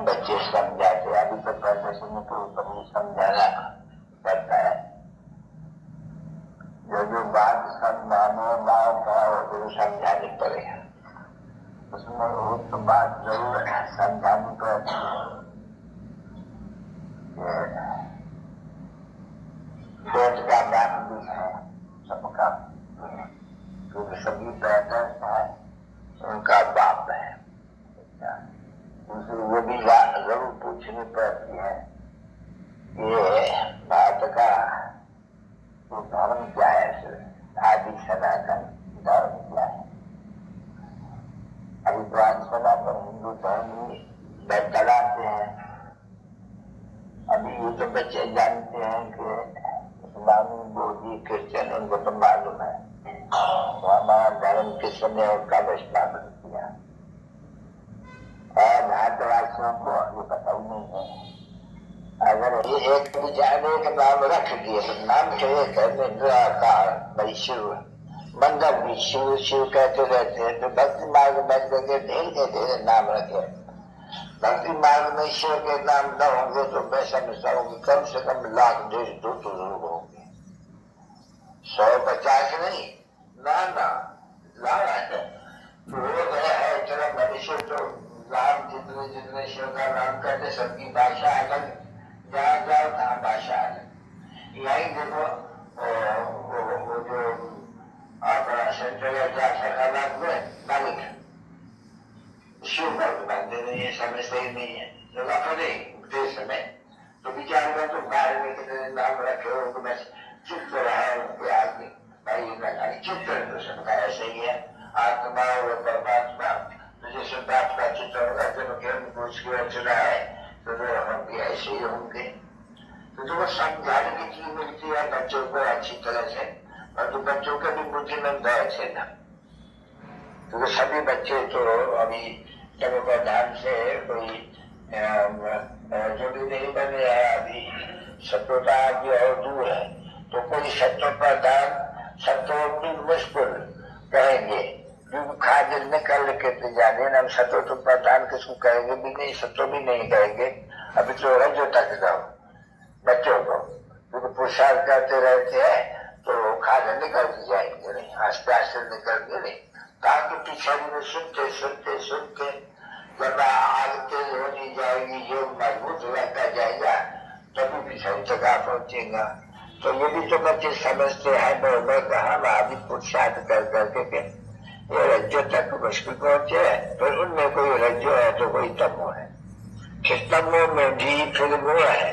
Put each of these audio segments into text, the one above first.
बच्चे समझाते, अभी तो प्रदर्शन के ऊपर ही समझाना पड़ता है। जो बात समझाने लायक है वो समझानी पड़ेगा। उसमें एक तो बात जरूर समझानी पड़ती है, पेट का बात भी है सबका, क्योंकि सभी पैटर्न है उनका बाप है। दूसरी वो भी जरूर पूछनी पड़ती है, ये भारत का तो धर्म क्या है, आदि सनातन धर्म क्या है। अभी तो आज सनातन हिंदू धर्म ही बरकराते हैं। अभी ये तो बच्चे जानते हैं कि इस्लामी बोधी क्रिश्चियन उनको तो मालूम है तो हमारा धर्म किस समय और कब स्थापित किया, और भारतवासियों को ये पता ही नहीं है। अगर ये एक विचार एक नाम रख दिए तो नाम के एक है निराकार भाई शिव, मंदिर भी शिव शिव कहते रहते हैं। तो भक्ति मार्ग बन करके ढेर के ढेर नाम रखे। भक्ति मार्ग में शिव के नाम न होंगे तो मैं समझता हूँ कि कम से कम 1,50,000 तो जरूर होंगे, 150 नहीं, ना हो गया है इतना मनुष्य। तो राम जितने जितने शिव का नाम करते सबकी भाषा अलग, जहाँ जाओ तहाँ भाषा अलग। यही देखो वो जो अपना सेंट्रल अलग में मालिक शिव भक्त बनते नहीं है, समझते ही नहीं है। जब अपने देश में तो विचार में तो बाहर में कितने नाम रखे हो तो बस चित्त रहा उनके आगे भाई खाली चित्त तो सबका ऐसे ही है। आत्मा और परमात्मा तो जैसे बाप का चित्र होगा जब ज्ञान पूछ के चुना है तो हम भी ऐसे ही होंगे। तो जो वो समझाने की चीज मिलती है बच्चों को अच्छी तरह से, और तो बच्चों का भी बुद्धिमंद है ना, क्योंकि सभी बच्चे तो अभी तब प्रधान से कोई जो भी नहीं बन रहा है, अभी सत्वता आदि और दूर है। तो कोई सत्व प्रधान सत्व मुश्किल कहेंगे, खाद निकल के जाने हम सत्व तो प्रधान किसको कहेंगे भी नहीं, सत्व भी नहीं कहेंगे। अभी तो रजो तक जाओ बच्चों को, क्योंकि पुरुषार्थ करते रहते हैं तो खाद निकल जाएंगे नहीं, आस्ते आस्ते निकलते नहीं। ताकि पिछड़ी में सुनते सुनते सुनते जब आदतें होनी जाएगी, योग मजबूत रहता जाएगा तभी पिछड़ी तक आ पहुंचेगा। तो ये भी तो बच्चे समझते हैं। मैं कहा अभी पुरुषार्थ कर करके ये रज्जो तक मुश्किल पहुंचे, फिर उनमें कोई रज्जो है तो कोई तमो है। तमो में भी फिर वो है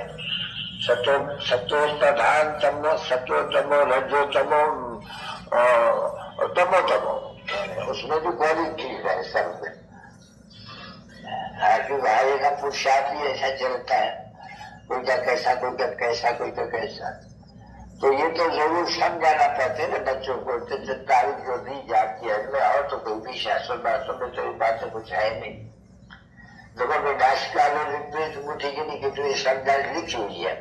सत्व प्रधान तमो, सत्व तमो रज्जो तमो तमो तमो, उसमें भी क्वालिटी है सब में। भाई का पुरुषार्थ ही ऐसा चलता है, कोई का कैसा कोई का कैसा कोई का कैसा। तो ये तो जरूर समझाना पड़ते ना बच्चों को। तो तारीफ जो दी जाती है और तो कोई भी शास्त्र वास्तव में तो ये बात कुछ है नहीं। देखो विनाश काल विपरीत बुद्धि की नहीं तो ये समझा लिखी हुई है।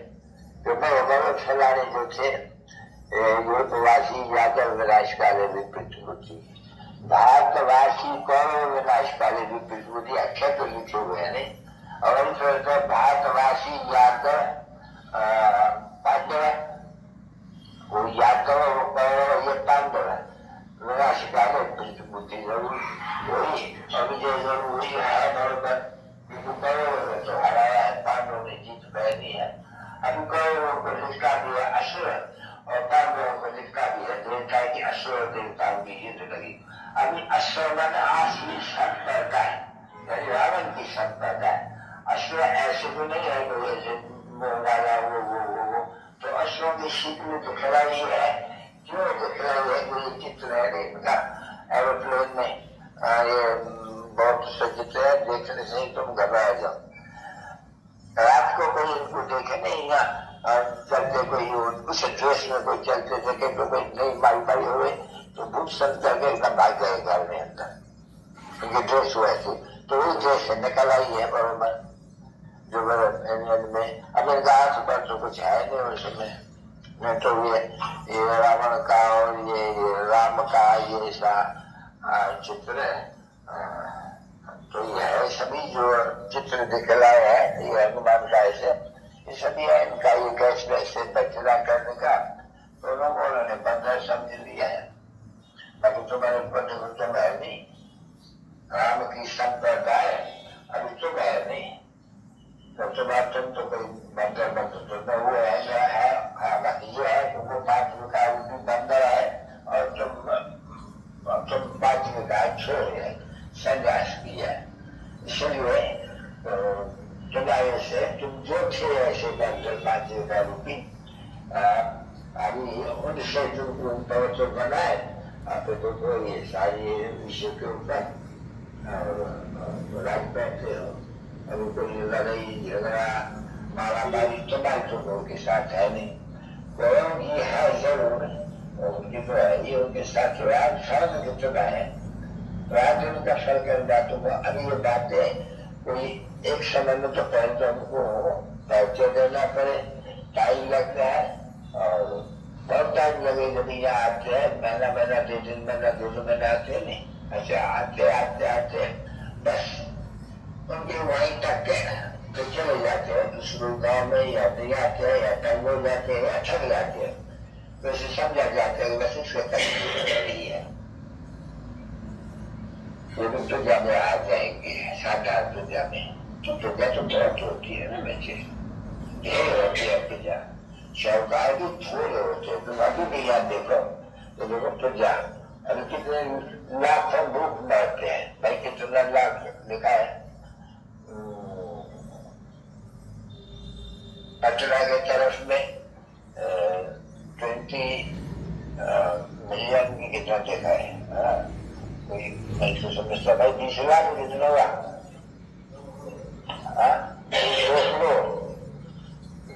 तो मैं फलाने जो थे यूरोपवासी यादव विनाश काल विपरीत बुद्धि, भारतवासी कौन विनाश काल विपरीत बुद्धि अक्षर तो लिखे हुए है नहीं। और तो भारतवासी यादव पांडव, वो यादव ये पांडव है, विनाश काल विपरीत बुद्धि जरूर वही। अभी जो जरूरी है संपर्क है, यानी रावण की संपर्क है। अश्व ऐसे तो नहीं है कोई ऐसे वाला वो तो अश्वों की शीघ्र दिख रही है, क्यों दिख रही है? कोई चित्र है नहीं पता एरोप्लेन में ये बहुत से चित्र है, देखने से ही तुम घबरा जाओ। रात को कोई इनको देखे नहीं ना चलते, कोई उस ड्रेस में कोई चलते देखे तो कोई नई मारी हुए तो भूत संत करके एकदम भाग गए घर में अंदर, उनकी ड्रेस हुआ थी तो वो ड्रेस से निकल आई है बरोबर जो में। अब इनका हाथ पर तो कुछ है नहीं उसमें, मैं तो ये रावण का और ये राम का ये सा चित्र तो ये है सभी जो चित्र दिखलाए है ये हनुमान का ऐसे ये सभी है इनका ये गैस से बचना करने का तो लोगों ने बंदर समझ लिया है। बाकी तुम्हारे पति को तुम है नहीं, राम की संप्रदाय अभी तुम है नहीं तो तुम्हारा तुम तो कोई बंदर बंदर वो है बाकी जो है तुमको पांच का भी बंदर है और तुम पांच का छोड़ है संन्यास किया, इसलिए तुम्हारे से तुम जो थे ऐसे बंदर पांच का रूपी अभी उनसे तुमको पवित्र बनाए आप तो ये सारी विषय के ऊपर राज बैठते हो। अभी कोई लड़ाई झगड़ा मारा मारी तुम्हारे लोगों के साथ है नहीं, कोई ये है जरूर उनकी तो है ये उनके साथ राज फर्क कितना है, राज उनका फर्क कर बातों को। अभी ये बातें कोई एक समय में तो पहले तो हमको परिचय देना पड़े, टाइम लगता है और बहुत टाइम लगे जब यहाँ आते हैं, महीना महीना 2 महीना 2 महीना आते नहीं, अच्छा आते आते आते बस उनके वहीं तक के तो चले जाते हैं दूसरे गाँव में या नहीं आते हैं या तंग हो जाते हैं या थक जाते हैं, वैसे समझा जाते हैं वैसे उसके तक नहीं है। ये लोग तो जाने आ जाएंगे 7-8 दुनिया में तो दुनिया तो बहुत होती है ना बच्चे, ढेर होती है पूजा, शौकार भी थोड़े होते हैं। तुम अभी भी याद देखो तो देखो पूजा अभी कितने लाखों भूख मरते हैं भाई, कितना लाख लिखा है पटना के तरफ में 20 मिलियन की कितना देखा है कोई मैं तो समझता भाई 20 लाख कितना हुआ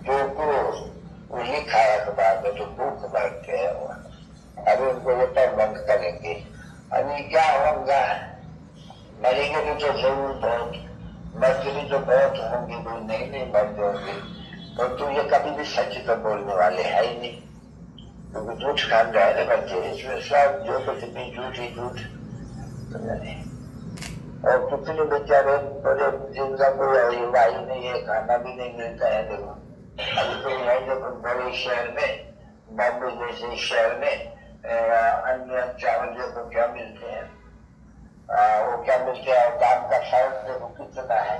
दो करोड़ वो लिखा है तो बाद में तो भूख मरते हैं अभी उनको ये पर बंद करेंगे। अभी क्या होगा मरेंगे भी तो जरूर बहुत, मरते भी तो बहुत होंगे, कोई नहीं मरते होंगे तो तुम ये कभी भी सच तो बोलने वाले है ही नहीं, क्योंकि झूठ खान रहे ना बच्चे इसमें सब जो कुछ भी झूठ ही झूठ। और कितने बेचारे बड़े जिनका कोई वायु नहीं है, खाना भी नहीं मिलता है। देखो अभी तो यहाँ देखो बड़े शहर में बॉम्बे जैसे शहर में अन्य चावल देखो क्या मिलते हैं, वो क्या मिलते हैं दाम का फर्क देखो कितना है।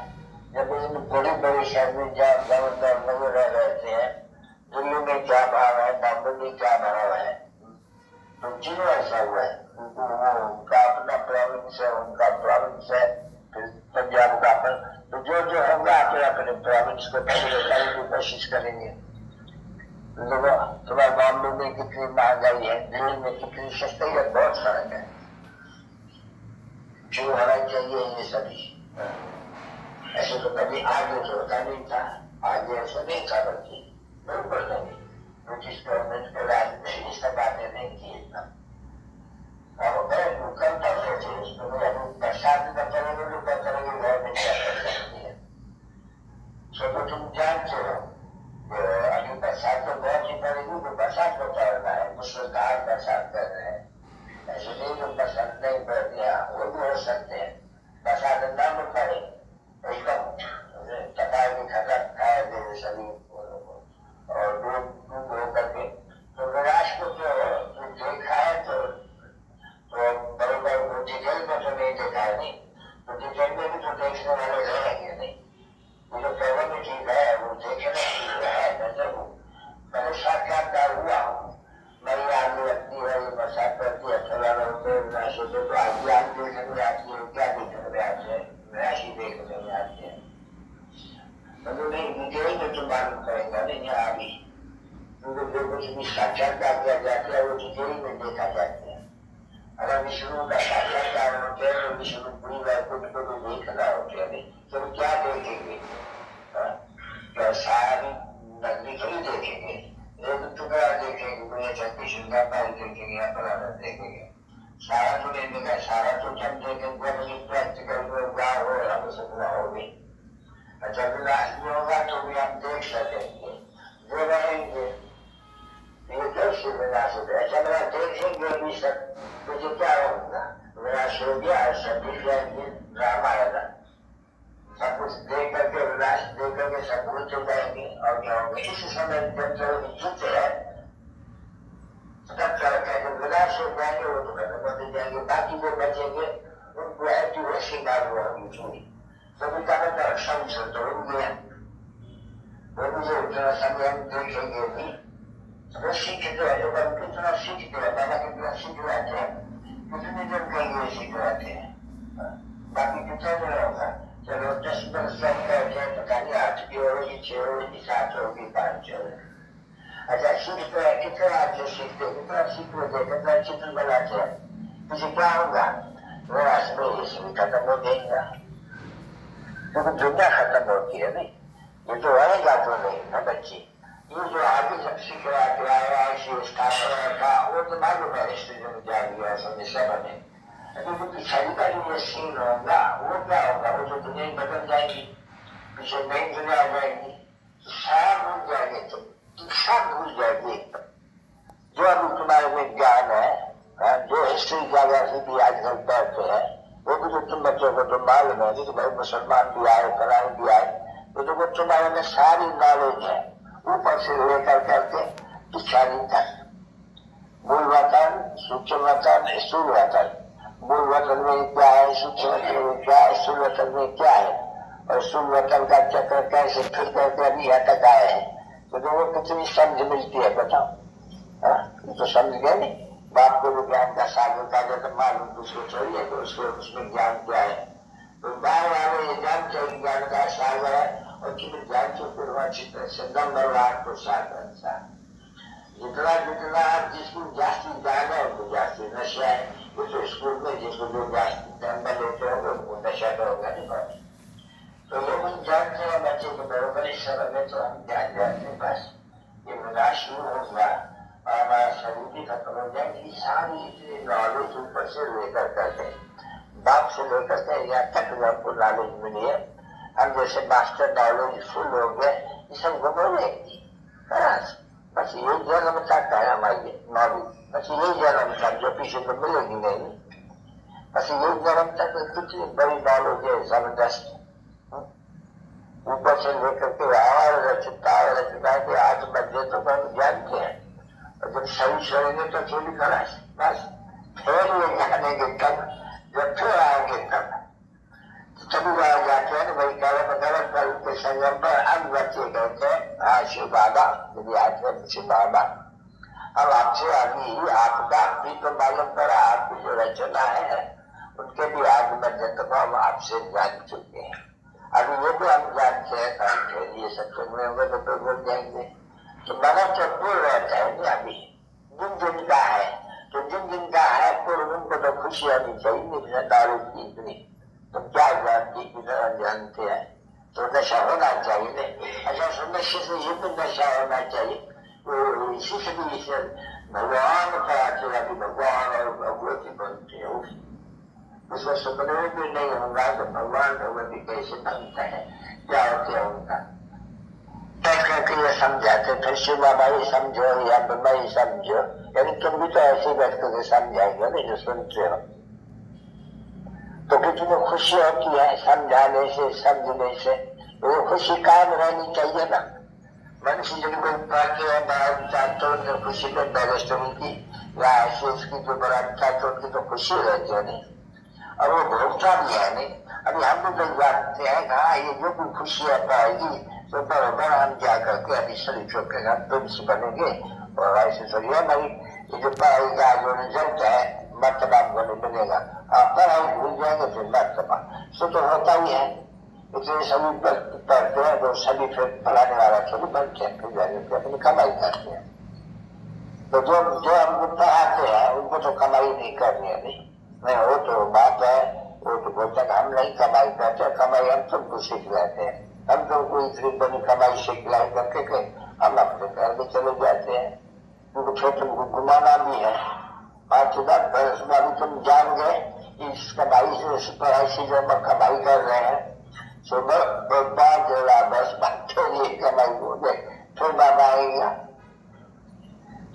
जब इन बड़े बड़े शहर में जहाँ लोग रह रहते हैं, दिल्ली में क्या भाव है, बॉम्बे में क्या भाव है, तो क्यों ऐसा हुआ है? उनका अपना प्रोविंस है, उनका प्रोविंस है, फिर पंजाब का अपन तो जो जो होगा अपने प्रोविंस को पकड़ने की कोशिश करेंगे। तुम्हारे बॉम्बे में कितनी महंगाई है, दिल्ली में कितनी सस्ती है, बहुत फर्क है। जो होना चाहिए ये सभी ऐसे तो कभी आगे तो होता नहीं था, आगे ऐसा नहीं था बल्कि बिल्कुल नहीं, ब्रिटिश गवर्नमेंट के राज में ये सब बातें नहीं थी इतना। और भूकंप थे उसमें बरसात में करेंगे तो क्या करेंगे, गवर्नमेंट क्या कर सकती है। तो तुम जानते हो अभी बरसात तो बहुत ही पड़ेगी, तो बरसात को पड़ना है, मुसलधार बरसात कर रहे हैं, ऐसे नहीं जो बरसात नहीं पड़ गया वो भी हो सकते हैं, बरसात न में पड़े एकदम टका की खटक खाए दे सभी और दूध हो करके तो निराश को तो देखा है तो बराबर वो डिटेल में तो नहीं देखा है नहीं, तो डिटेल में भी तो देखने वाले रहेंगे नहीं, वो जो पहले भी ठीक है वो देखने है नजर हो मैंने साक्षात्कार हुआ हूँ, मेरी आदमी लगती है ये बरसात पड़ती है, फलाना होते तो आदमी आदमी देखने आती है क्या चल जाएंगे और क्या होगा। इस समय जब जीते हैं तब क्या है, जब विनाश हो जाएंगे वो तो खत्म होते जाएंगे, बाकी जो बचेंगे उनको ऐसी वैसी बात होगी थोड़ी। कभी का मतलब समझ तो गया वो भी जो उतना समय हम देखेंगे भी वो सीखते हैं, जब हम कितना सीखते हैं, बाबा कितना सीख रहे हैं, कितने जन कहेंगे सीख रहे हैं, बाकी कितना नहीं होगा। चलो 10 वर्ष सब कहते हैं, पता नहीं 8 की होगी, 6 होगी, 7 होगी, 5 होगी। अच्छा सीखते हैं, कितना अच्छे सीखते हैं, कितना सीख लेते हैं, कितना चित्र बनाते हैं, किसी क्या होगा विनाश में ये सभी खत्म हो जाएगा, क्योंकि दुनिया खत्म होती है नहीं, ये तो रहेगा तो नहीं ना बच्चे। ये जो आगे सब सीख रहा है ऐसी स्थापना का वो तो मालूम है, स्टेशन में जा गया समस्या बने, लेकिन पिछड़ी का जो ये सीन होगा वो क्या होगा, वो तो दुनिया बदल जाएगी, पीछे नई दुनिया आ जाएगी, सब भूल जाएंगे, तुम सब भूल जाएगी एकदम। जो अभी तुम्हारे में ज्ञान है, जो हिस्ट्री ज्योग्राफी आजकल पढ़ते हैं, वो भी तो तुम बच्चों को तो मालूम है कि भाई मुसलमान भी आए, फलाने भी आए, तो वो तुम्हारे में सारी नॉलेज है, ऊपर से लेकर करके पिछाड़ी तक, मूल वतन, सूक्ष्म वतन, स्थूल वतन, मूल वतन में क्या है, सूक्ष्म वतन में क्या है, स्थूल वतन में क्या है, और स्थूल वतन का चक्र कैसे फिर करके अभी यहाँ तक आए हैं, तो वो कितनी समझ मिलती है बताओ। तो समझ गए नहीं, बाप को भी ज्ञान का सागर का जब मालूम दूसरे छोड़िए तो उसमें ज्ञान क्या है, तो बार वाले ये जानते हैं ज्ञान का सागर है, और तुम्हें ज्ञान के पूर्वा चित्र से नंबर 1 को सागर जितना जितना आप जिसको जास्ती ज्ञान है उनको जास्ती नशा है, वो तो स्कूल में जिसको जो जास्ती नंबर लेते होंगे उनको नशा तो होगा नहीं बात। तो लोग जानते हैं बच्चे को बराबर इस समय में तो हम ध्यान जानते हैं, बस ये विनाश शुरू होगा और हमारा शरीर भी खत्म हो जाएगी, सारी इतनी नॉलेज ऊपर से लेकर करके बाप से लेकर के यहाँ तक हमको नॉलेज मिली है, हम जैसे मास्टर नॉलेज फुल हो गए, ये सब बोलेंगे बस यही जन्म तक है हमारी नॉलेज, बस यही जन्म तक, जो पीछे तो मिलेगी नहीं, बस यही जन्म तक कितनी बड़ी नॉलेज है जबरदस्त, ऊपर से लेकर के आवाज रचता के आज बजे तो हम जानते हैं, और जब सही छोड़ेंगे तो चोरी खलास, बस फिर ये जानेंगे तब, जब फिर आएंगे तब तभी वहां जाते हैं भाई गलत फल के संगम पर अब बच्चे कहते हैं हाँ शिव बाबा, मेरी आते शिव बाबा, अब आपसे अभी आपका भी तो मालूम पड़ा, आपकी जो रचना है उनके भी आगमन तक हम आपसे जान चुके हैं, अभी वो भी हम जानते हैं, ये सब सुनने होंगे तो फिर बोल जाएंगे, तो मना तो पूर्ण रहता है ना, अभी जिन जिन का है तो जिन जिन का है पूर्व उनको तो खुशी होनी चाहिए, दारू की इतनी तो क्या जानती कितना जानते हैं, तो नशा होना चाहिए नहीं, अच्छा तो नशे से ये भी नशा होना चाहिए, तो इसी से भी इसे भगवान का कि भगवान और भगवती बनते हैं, उसको सपने में भी नहीं होगा तो भगवान भगवती कैसे बनता है, क्या होते हैं उनका तय करके ये समझाते, फिर शिव बाबा ही समझो या ब्रह्मा ही समझो, यानी तुम भी तो ऐसे बैठ करके समझाएंगे नहीं जो सुनते हो, तो कितनी खुशी होती है समझाने से समझने से, वो खुशी कायम रहनी चाहिए ना, मनुष्य जब कोई पढ़ते हैं बड़ा तो उनकी खुशी को बैरिस्टरी की या ऐसे की जो बड़ा अच्छा तो उनकी तो खुशी रहती है नहीं, और वो भोगता भी है नहीं, अभी हम लोग तो जानते हैं हाँ ये जो भी खुशी पाएगी तो बराबर हम जा करके अभी शरीर के हम प्रिंस बनेंगे, और ऐसे तो ये नहीं ये जो पढ़ाई का जो रिजल्ट है मर्तबा हमको मिलेगा, आप पढ़ाई भूल जाएंगे फिर मर्तबा सो तो होता ही है, इसलिए सभी पढ़ते हैं तो सभी फिर पढ़ाने वाला थोड़ी बनते हैं, फिर जाके अपनी कमाई करते हैं, तो जो हमको पढ़ाते हैं उनको तो कमाई नहीं करनी है नहीं, वो तो बात है, वो तो बोलते हैं हम नहीं कमाई करते, कमाई हम तुमको सीख लेते हैं, हम तुमको इतनी बड़ी कमाई सीख लाई करके हम अपने घर में चले जाते हैं, क्योंकि फिर तुमको घुमाना भी है, 5-10 वर्ष में अभी तुम जान गए इस कमाई से, इस पढ़ाई से जो हम कमाई कर रहे हैं, सुबह 5-10 फिर ये कमाई हो गए, फिर बाबा आएगा,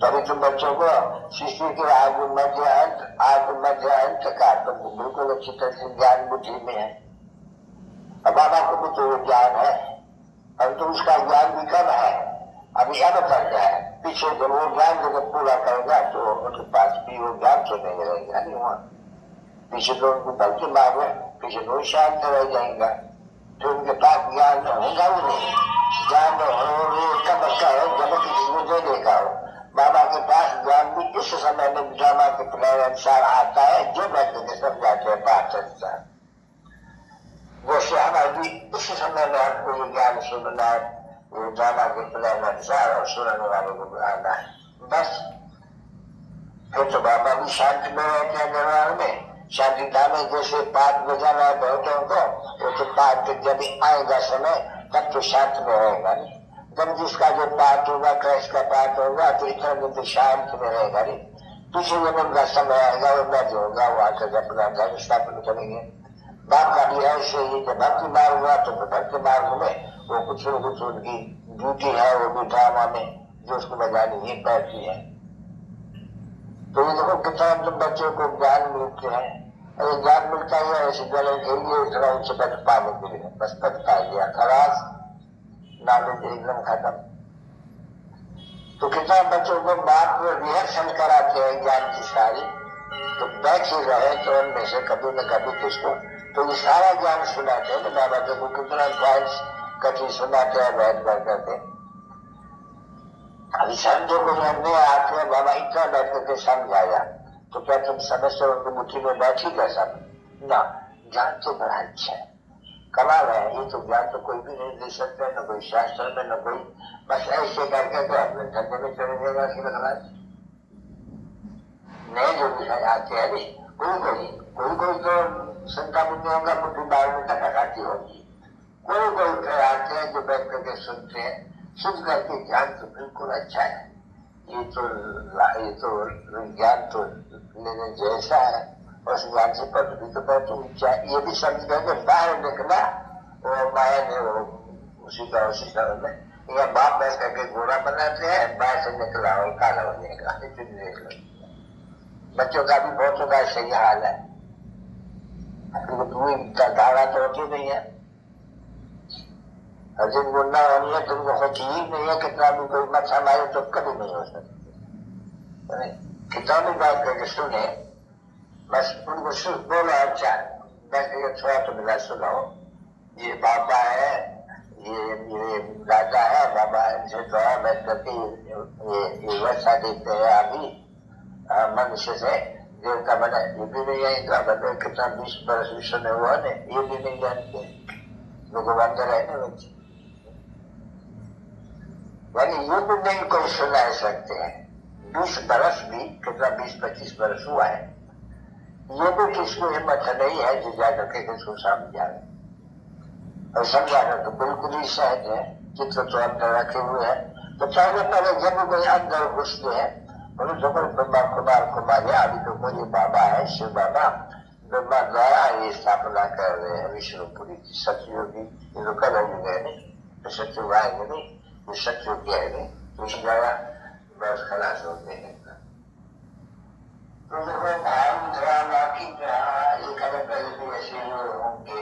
तभी तुम बच्चों को शिष्य के आग मध्य अंत का तुमको बिल्कुल अच्छी तरह से ज्ञान बुद्धि में है, और बाबा को भी तो ज्ञान है, अब तो उसका ज्ञान भी कम है, अभी अब कर है। पीछे जब वो ज्ञान जब पूरा करेगा तो उनके पास भी वो ज्ञान तो नहीं रहेगा नहीं वहां। पीछे तो उनको भक्ति मांगो, पीछे तो शांत रह जाएगा, तो उनके पास ज्ञान होगा ही नहीं। ज्ञान कब अच्छा है जब किसी को दे देखा हो। बाबा के पास ज्ञान भी इस समय में ड्रामा के प्लान अनुसार आता है, जो व्यक्ति के समझाते हैं बात अनुसार। वैसे हमारे भी इस समय में हमको ये ज्ञान सुनना है, ये ड्रामा के प्लान अनुसार, और सुनने वाले को बुलाना है बस। फिर तो बाबा भी शांति में रहते हैं दरबार में। शांति धाम में जैसे पाठ बजाना है बहुतों को, वो तो पाठ जब आएगा समय तब तो शांत में रहेगा नहीं। जब जिसका जो पाठ होगा, क्रैश का पाठ होगा, तो इतना दिन तो शांत में रहेगा नहीं। पीछे जब उनका समय आएगा, वो न जो होगा वो आकर अपना धर्म स्थापन करेंगे। बाप का भी ऐसे ही जब भक्ति मार्ग हुआ तो भक्ति मार्ग में वो कुछ न कुछ उनकी ड्यूटी है, वो भी ड्रामा में जो उसको बजानी ही पड़ती है। तो ये देखो कितना तुम बच्चों को ज्ञान मिलते हैं। अरे ज्ञान मिलता ही है ऐसे जगह के लिए, थोड़ा उच्च पद पाने के लिए, बस पद पा गया खलास, नॉलेज एकदम खत्म। तो कितना बच्चों को बाप रिहर्सल कराते हैं ज्ञान की सारी, तो बैठ ही रहे तो उनमें से कभी न कभी किसको तो ये सारा ज्ञान सुनाते हैं। बाबा देखो कितना पॉइंट्स कभी सुनाते हैं बैठ बैठ करके। अभी समझो को नहीं आते हैं, बाबा इतना बैठ करके समझाया, तो क्या तुम समझते हो उनकी मुट्ठी में बैठी क्या सब ना? ज्ञान तो बड़ा अच्छा है, कमाल है। ये तो ज्ञान तो कोई भी नहीं दे सकता, न कोई शास्त्र में, न कोई, बस ऐसे करके तो अपने धंधे में चले जाएगा कि महाराज नए जो विषय आते हैं नहीं। कोई तो संता बुद्धियों का बुद्धि बाहर में टकाटी होगी, कोई आते हैं जो बैठ करके सुनते हैं, सुन करके ज्ञान तो बिल्कुल अच्छा है। ये तो ज्ञान तो लेने जैसा है, उस ज्ञान से पदवी तो बहुत ऊंचा। ये भी समझ करके बाहर निकला वो माया ने वो उसी का में या बाप बैठ करके घोड़ा बनाते हैं, बाहर से निकला और काला होने का देख लो। बच्चों का भी बहुतों का सही हाल है, धारा तो होती नहीं है। और जिन गुंडा होनी है तुमको होती ही नहीं है, कितना भी कोई मत हमारे तो कभी नहीं हो सकती। कितना भी बात करके सुने, बस उनको बोलो अच्छा बैठ करके थोड़ा तो मिला सुनाओ, ये बाबा है, ये दादा है, बाबा इनसे थोड़ा बैठ करके ये वर्षा देते हैं अभी मनुष्य से देवता बना, ये भी नहीं है इनका बदल कितना 20 बरस विश्व में हुआ ने, ये भी नहीं जानते लोग अंदर है ना बच्चे। यानी ये भी नहीं कोई सुना सकते हैं। 20 बरस भी कितना 20-25 बरस हुआ है, ये भी किसको हिम्मत नहीं है जो जाकर के किसको समझावे। और समझाना तो बिल्कुल ही सहज है, चित्र तो अंदर रखे हुए हैं। तो चाहे पहले जब कोई अंदर घुसते हैं ब्रह्मा कुमार अभी तो कोई बाबा है, शिव बाबा ब्रह्मा द्वारा ये स्थापना कर रहे हैं विष्णुपुरी की सत्योगी। ये लोग कर गए नहीं तो सत्युग आएंगे नहीं, ये सत्युग आएंगे तो इस द्वारा बस खलास होते हैं। तो देखो धाम ड्रामा की ये कदम पहले भी ऐसे होंगे।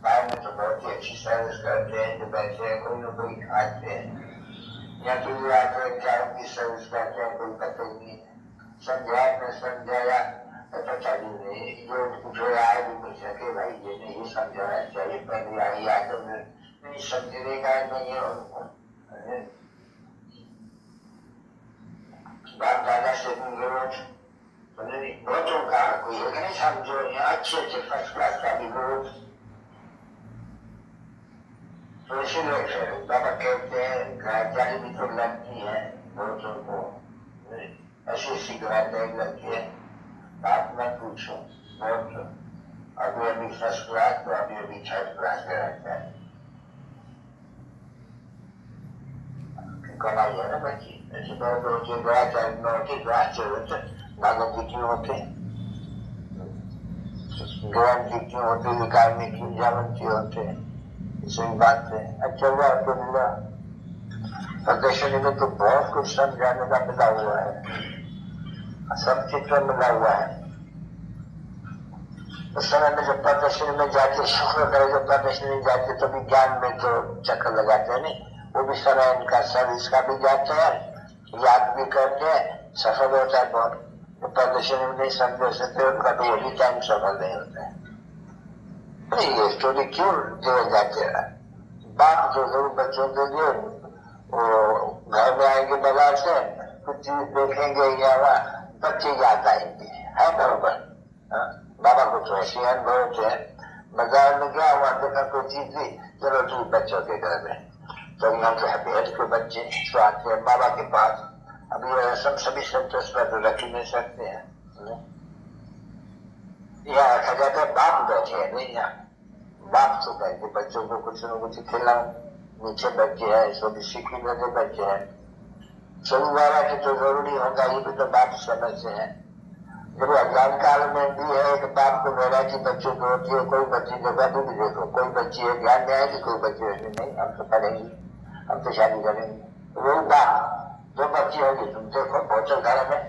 बाहर में तो बहुत ही अच्छी सर्विस करते हैं, जो बैठे हैं कोई न कोई आते हैं या तो ये आते हैं क्या उनकी सर्विस करते हैं कोई पता ही नहीं। समझाया न समझाया पता नहीं, जो आए भी मिल सके भाई ये नहीं समझाना चाहिए, पहले आई आकर नहीं समझेगा नहीं है उनको। बाप दादा से विरोध बहुतों का कोई एक नहीं समझो, अच्छे फर्स्ट क्लास का भी विरोध। तो इसीलिए बाबा कहते हैं घाचाली भी तो लगती है बहुतों को, ऐसी ऐसी घाचाली लगती है, बात मत पूछो बहुत। अभी फर्स्ट क्लास तो अभी थर्ड क्लास में रहता है, कमाई है ना बच्ची। ऐसे बहुत होते घाचाली में होते ग्रास से होते भागवत जी क्यों होते, ज्ञान जी क्यों होते, विकार में क्यों जावंती होते, सही बात है। अच्छा हुआ तो मिला, प्रदर्शनी में तो बहुत कुछ समझाने का मिला हुआ है, सब चित्र मिला हुआ है। उस समय में जब प्रदर्शनी में जाते, शुक्र करे जब प्रदर्शनी में जाते तो भी ज्ञान में तो चक्कर लगाते हैं, नहीं वो भी समय इनका सब इसका भी जाते हैं, याद भी करते हैं, सफल होता है बहुत। तो प्रदर्शनी में नहीं समझ सकते उनका तो वही टाइम सफल नहीं होता है। नहीं ये स्टोरी क्यों दिए जाते हैं? बाप जो जरूर बच्चों के लिए वो घर में आएंगे बाजार से, कुछ चीज देखेंगे या वहाँ बच्चे याद आएंगे, है बरोबर। बाबा को तो ऐसे अनुभव होते हैं, बाजार में क्या हुआ, देखा कोई चीज थी, चलो ठीक बच्चों के घर में, तो यहाँ के हबेट के बच्चे तो आते हैं बाबा के पास। अभी रसम सभी संतोष में तो रख ही नहीं सकते हैं, यहाँ रखा जाता है, बाप बैठे हैं नहीं यहाँ, बाप तो कहेंगे बच्चों को कुछ न कुछ खिलाओ, नीचे बच्चे हैं, इसको भी सीखी लगे बच्चे हैं, संवारा की तो जरूरी होगा, ये भी तो बाप समझते हैं। जब अज्ञान काल में भी है कि बाप को मेरा की बच्चों को होती है, कोई बच्ची जगह भी देखो, कोई बच्ची है ध्यान में आएगी, कोई बच्ची नहीं, हम तो पढ़ेंगे, हम तो शादी करेंगे, वो बाप दो बच्ची होगी, तुम देखो पहुंचो घर में,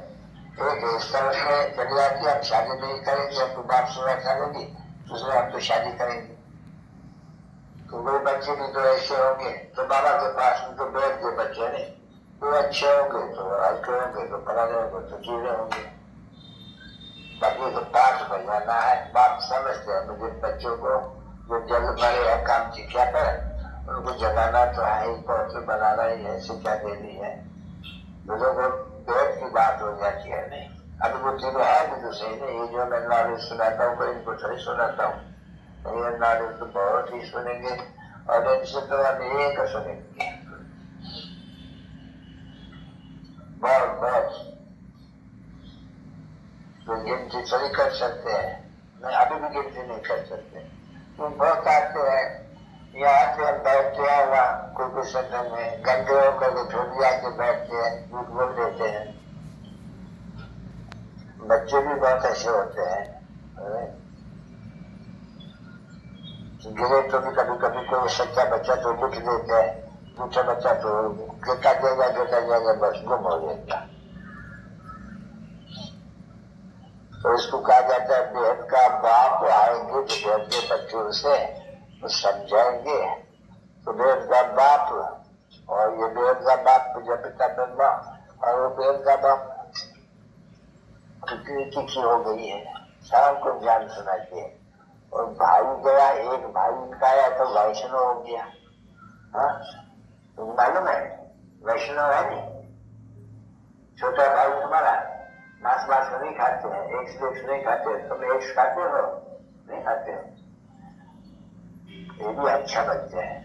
एक इस तरह से चली जाती है, हम शादी नहीं करेंगे, हम तो बाप सेवा करेंगे, दूसरे हम तो शादी करेंगे। तो वो बच्चे भी तो ऐसे होंगे, तो बाबा के पास उनको बैठ गए बच्चे नहीं, वो अच्छे होंगे तो हल्के होंगे तो पढ़ा होंगे तो जीरे होंगे। बाकी तो पाठ बजाना है, बाप समझते हैं मुझे बच्चों को जो जल बड़े है काम शिक्षा पर, उनको जगाना तो है ही, पौधे बनाना ही है, शिक्षा देनी है, लोगों को बैठ की बात हो जाती है नहीं। अनुभूति में है भी तो सही नहीं, ये जो मैं नारे सुनाता हूँ इनको सही सुनाता हूँ, ये नारे तो बहुत ही सुनेंगे और इनसे तो अनेक सुनेंगे, बहुत बहुत तो गिनती सही कर सकते हैं, मैं अभी भी गिनती नहीं कर सकते। तुम बहुत आते हैं, यहाँ से हम बैठते हैं, वहाँ कोई संगठन में गंदे होकर झोली आके बैठते हैं, झूठ बोल देते हैं, बच्चे भी बहुत ऐसे होते हैं, गिरे तो भी कभी कभी कोई सच्चा बच्चा तो लिख देते हैं, दूसरा बच्चा तो गिरता जाएगा बस गुम हो जाएगा। तो इसको कहा जाता है बेहद का बाप आएंगे जो बेहद के बच्चों से तो समझाएंगे, तो बेहद का बाप, और ये बेहद का बाप जब पिता ब्रह्मा, और वो बेहद का बाप कितनी तिखी हो गई है, शाम को ज्ञान सुनाती है, और भाई गया, एक भाई इनका आया तो वैष्णव हो गया, तुम मालूम है वैष्णव है नहीं, छोटा भाई तुम्हारा मांस नहीं खाते हैं, एग्स नहीं खाते हैं, तुम एग्स खाते हो नहीं खाते हो, ये भी अच्छा बच्चा है,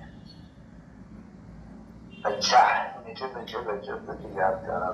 अच्छा मीठे मीठे बच्चों को याद करना।